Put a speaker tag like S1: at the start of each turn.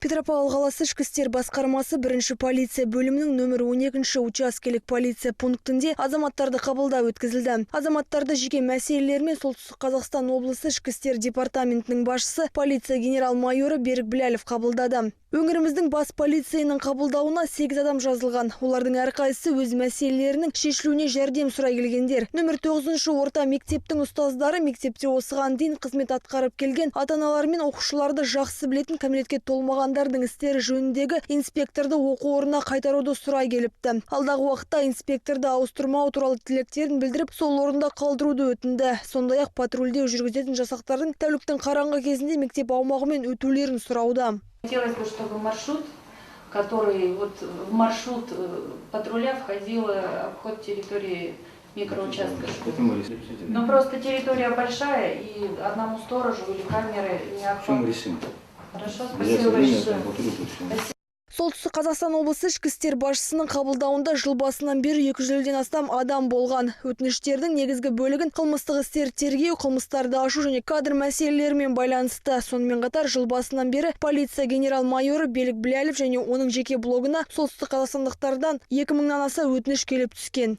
S1: Петропавл қаласы ішкі істер басқармасы бірінші полиция бөлімінің нөмір 12 учаскелік полиция пунктінде азаматтарды қабылдау өткізілді. Азаматтарды жеке мәселелермен Солтүстік Қазақстан облысы ішкі істер департаментінің басшысы полиция генерал-майоры Берік Біләлов қабылдады. Өңіріміздің бас полицейінің қабылдауына 8 адам жазылған. Олардың әрқайсысы өз мәселелерінің шешілуіне жәрдем сұрай келгендер. Нөмір 9 орта мектептің ұстаздары мектепте осыған дейін қызмет атқарып келген ата-аналар мен оқушыларды жақсы білетін кәмелетке толмағандардың істері жөніндегі инспекторды оқу орнына қайтаруды сұрай келіпті. Алдағы уақытта инспекторды ауыстырмау туралы тілектерін білдіріп, сол орында қалдыруды өтінді. Сондай-ақ патрульдеу жүргізетін жасақтардың тәуліктің қараңғы кезінде мектеп аумағымен өтулерін сұрауда.
S2: Хотелось бы, чтобы маршрут, который в маршрут патруля входил обход территории микроучастка. Но просто территория большая, и одному сторожу или камеры не охватывает. Хорошо, спасибо большое.
S1: Солтүстік Қазақстан облысы ішкі істер басшысының қабылдауында жыл басынан бері 250-ден астам адам болған. Өтініштердің негізгі бөлігін қылмыстық істер тергеу, қылмыстарды ашу және кадр мәселелерімен байланысты. Сонымен қатар жыл басынан бері полиция генерал-майоры Берік Біләлов және оның жеке блогына солтүстік қазақстандықтардан 2000-нан аса өтініш келіп түскен.